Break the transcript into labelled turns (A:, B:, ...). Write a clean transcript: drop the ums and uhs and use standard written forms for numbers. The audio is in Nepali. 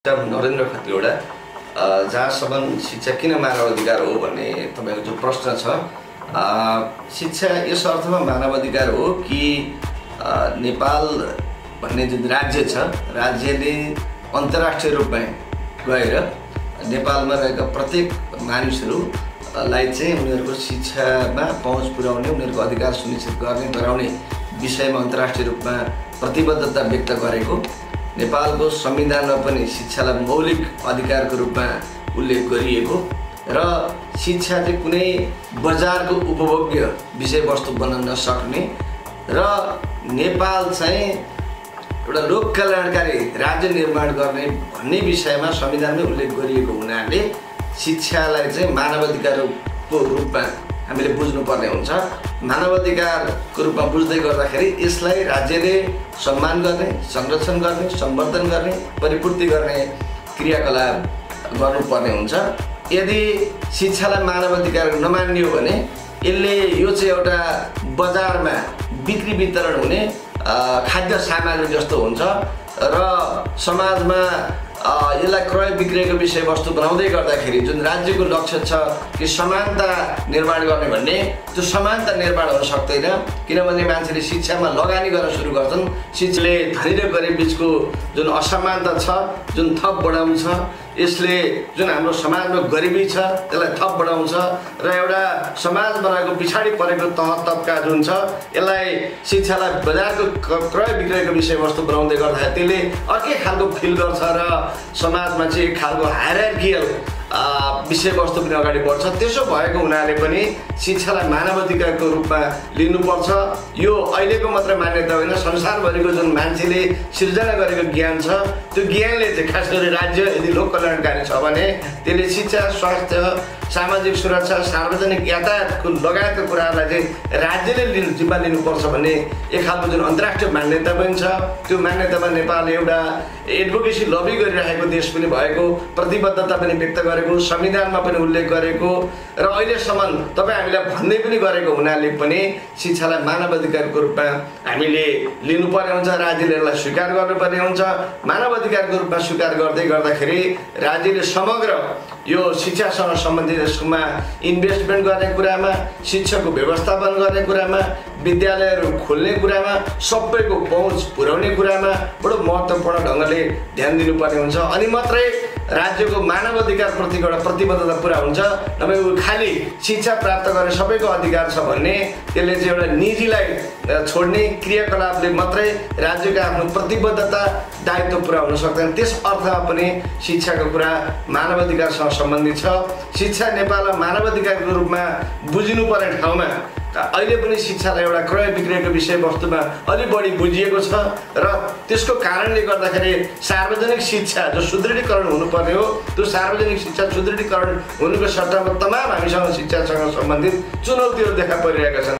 A: नरेन्द्र खतिवडा जहाँसम्म शिक्षा किन मानव अधिकार हो भन्ने तपाईको जो प्रश्न छ, शिक्षा यस अर्थमा मानव अधिकार हो कि नेपाल भन्ने जुन राज्य छ, राज्यले अन्तर्राष्ट्रिय रूपमा गएर नेपालमा रहेका प्रत्येक मानिसहरूलाई चाहिँ उनीहरूको शिक्षामा पहुँच पुर्याउने, उनीहरूको अधिकार सुनिश्चित गर्ने गराउने विषयमा अन्तर्राष्ट्रिय रूपमा प्रतिबद्धता व्यक्त गरेको, नेपालको संविधानमा पनि शिक्षालाई मौलिक अधिकारको रूपमा उल्लेख गरिएको र शिक्षा चाहिँ कुनै बजारको उपभोग्य विषयवस्तु बन्न नसक्ने र नेपाल चाहिँ एउटा लोक कल्याणकारी राज्य निर्माण गर्ने भन्ने विषयमा संविधानमै उल्लेख गरिएको हुनाले शिक्षालाई चाहिँ मानव अधिकारको रूपमा हामीले बुझ्नुपर्ने हुन्छ। मानव अधिकारको रूपमा बुझ्दै गर्दाखेरि यसलाई राज्यले सम्मान गर्ने, संरक्षण गर्ने, सम्वर्धन गर्ने, परिपूर्ति गर्ने क्रियाकलाप गर्नुपर्ने हुन्छ। यदि शिक्षालाई मानव अधिकार नमान्ने हो भने यसले यो चाहिँ एउटा बजारमा बिक्री वितरण हुने खाद्य सामग्री जस्तो हुन्छ र समाजमा यसलाई क्रय विक्रयको विषयवस्तु बनाउँदै गर्दाखेरि जुन राज्यको लक्ष्य छ कि समानता निर्माण गर्ने भन्ने, त्यो समानता निर्माण हुन सक्दैन। किनभने मान्छेले शिक्षामा लगानी गर्न सुरु गर्छन्, शिक्षाले धनी र गरिब बिचको जुन असमानता छ जुन थप बढाउँछ, यसले जुन हाम्रो समाजमा गरिबी छ त्यसलाई थप बढाउँछ र एउटा समाज बनाएको पछाडि परेको तह तबका जुन छ यसलाई शिक्षालाई बजारको क्रय विक्रयको विषयवस्तु बनाउँदै गर्दाखेरि त्यसले अर्कै खालको फिल गर्छ र समाजमा चाहिँ एक खालको हायरार्कियल विषयवस्तु पनि अगाडि बढ्छ। त्यसो भएको हुनाले पनि शिक्षालाई मानव अधिकारको रूपमा लिनुपर्छ। यो अहिलेको मात्र मान्यता होइन, संसारभरिको जुन मान्छेले सिर्जना गरेको ज्ञान छ त्यो ज्ञानले चाहिँ खास गरी राज्य यदि लोक कल्याणकारी छ भने त्यसले शिक्षा, स्वास्थ्य, सामाजिक सुरक्षा, सार्वजनिक यातायातको लगायतका कुराहरूलाई चाहिँ राज्यले जिम्मा लिनुपर्छ भन्ने एक खालको जुन अन्तर्राष्ट्रिय मान्यता पनि छ। त्यो मान्यतामा नेपाल एउटा एडभोकेसी लबी गरिरहेको देश पनि भएको, प्रतिबद्धता पनि व्यक्त गरेको, संविधानमा पनि उल्लेख गरेको र अहिलेसम्म तपाईँ हामीलाई भन्दै पनि गरेको हुनाले पनि शिक्षालाई मानव अधिकारको रूपमा हामीले लिनुपर्ने हुन्छ, राज्यले यसलाई स्वीकार गर्नुपर्ने हुन्छ। मानव अधिकारको रूपमा स्वीकार गर्दै गर्दाखेरि राज्यले समग्र यो शिक्षासँग सम्बन्धित यसमा इन्भेस्टमेन्ट गर्ने कुरामा, शिक्षाको व्यवस्थापन गर्ने कुरामा, विद्यालयहरू खोल्ने कुरामा, सबैको पहुँच पुर्याउने कुरामा बडो महत्त्वपूर्ण ढङ्गले ध्यान दिनुपर्ने हुन्छ। अनि मात्रै राज्यको मानव अधिकारप्रतिको एउटा प्रतिबद्धता पुरा हुन्छ। नभए खालि शिक्षा प्राप्त गर्ने सबैको अधिकार छ भन्ने त्यसले चाहिँ एउटा निजीलाई छोड्ने क्रियाकलापले मात्रै राज्यको आफ्नो प्रतिबद्धता, दायित्व पुरा हुन सक्दैन। त्यस अर्थमा पनि शिक्षाको कुरा मानव अधिकारसँग सम्बन्धित छ। शिक्षा नेपालमा मानव अधिकारको रूपमा बुझिनुपर्ने ठाउँमा अहिले पनि शिक्षालाई एउटा क्रय विक्रयको विषयवस्तुमा अलि बढी बुझिएको छ र त्यसको कारणले गर्दाखेरि सार्वजनिक शिक्षा जो सुदृढीकरण हुनुपर्ने हो त्यो सार्वजनिक शिक्षा सुदृढीकरण हुनुको सट्टामा तमाम हामीसँग शिक्षासँग सम्बन्धित चुनौतीहरू देखा परिरहेका छन्।